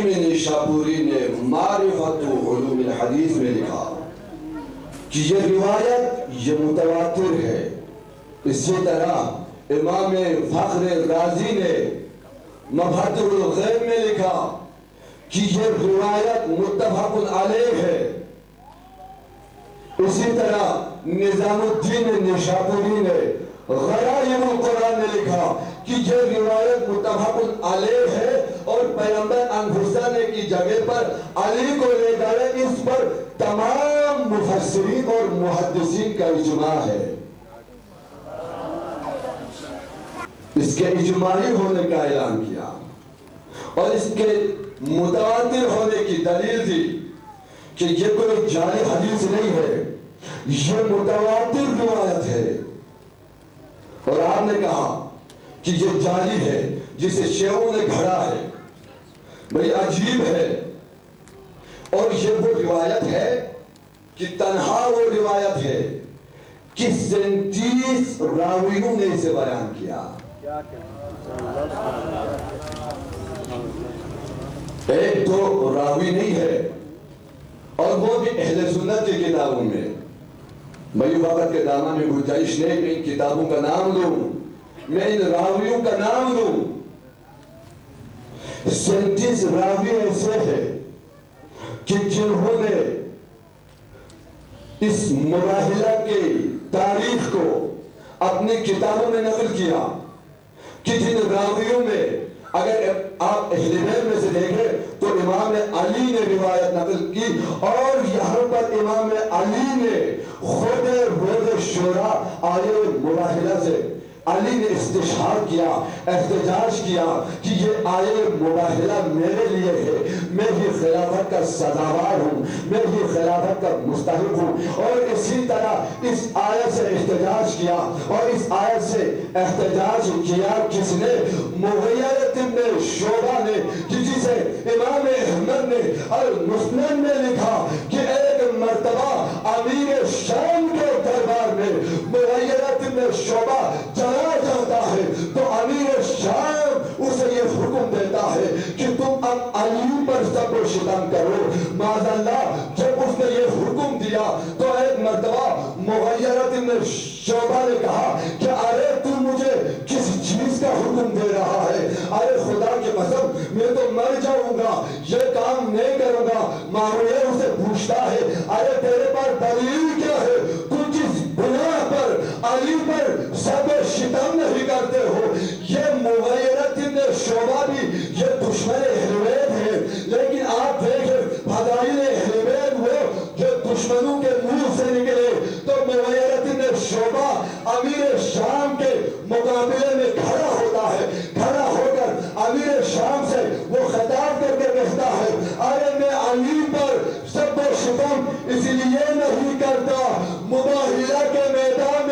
حکیم نیشابوری نے معرفت علوم الحدیث میں لکھا کہ یہ روایت یہ متواتر ہے. اسی طرح امام فخر رازی نے مبحث الغیب میں لکھا کہ یہ روایت متفق علیہ ہے. اسی طرح نظام الدین نیشابوری نے غرائب القرآن نے لکھا کہ یہ روایت متفق علیہ ہے اور پیغمبر انفسانے کی جگہ پر علی کو لے گئے. اس پر تمام مفسرین اور محدثین کا اجماع ہے. اس کے اجماعی ہونے کا اعلان کیا اور اس کے متواتر ہونے کی دلیل دی کہ یہ کوئی جعلی حدیث نہیں ہے, یہ متواتر روایت ہے. اور آپ نے کہا کہ یہ جعلی ہے جسے شیعوں نے گھڑا ہے, بڑی عجیب ہے. اور یہ وہ روایت ہے کہ تنہا وہ روایت ہے کہ 37 راویوں نے اسے بیان کیا. ایک دو راوی نہیں ہے, اور وہ بھی اہل سنت کی کتابوں میں. میں وقت کے دامن میں گنجائش نہیں کہ ان کتابوں کا نام لوں, میں ان راویوں کا نام لوں. 37 راوی ایسے ہیں کہ جنہوں نے اس مراحلہ کی تاریخ کو اپنی کتابوں میں نقل کیا کہ جن راویوں میں اگر آپ اہل بیت میں سے دیکھیں تو امام علی نے روایت نقل کی, اور یہاں پر امام علی نے خود روز شورا آئے مباہلہ سے علی نے استشہاد کیا, احتجاج کیا کہ یہ آئے مباہلہ میرے لیے ہے, میں ہی خلافت کا سزاوار ہوں, میں ہی خلافت کا مستحق ہوں. اور اسی طرح اس آیت سے احتجاج کیا, اور اس آیت سے احتجاج کیا کس نے؟ مغیرۃ بن شعبہ نے, جسے امام احمد نے المسند میں لکھا کہ ایک مرتبہ امیر شام کے دربار میں مغیرۃ بن شعبہ چلا جاتا ہے تو امیر شام اسے یہ حکم دیتا ہے کہ تم اب علی پر سب و شتم کرو. معاذ اللہ, جب اس نے یہ حکم دیا تو ایک مرتبہ مغیرۃ بن شعبہ نے کہا کہ ارے تم مجھے کس چیز کا حکم دے رہا ہے؟ ارے خدا کی قسم میں تو مر جاؤں گا, یہ کام نہیں کروں گا. معاویہ اسے پوچھتا ہے ارے تیرے پاس دلیل کیا ہے, تو جس بنا پر علی پر سب شتم نہیں کرتے ہو؟ یہ مغیرۃ بن شعبہ بھی یہ دشمن اہل بیت ہے, لیکن آپ دیکھیں فضائل اہل بیت وہ جو دشمنوں کے منہ سے نکلے تو مغیرۃ بن شعبہ امیر شام کے مقابلے میں کھڑا ہوتا ہے. کھڑا ہو کر امیر شام سے وہ خطاب کر کے کہتا ہے ارے میں علی پر سب و شتم اس لیے نہیں کرتا, مباہلہ کے میدان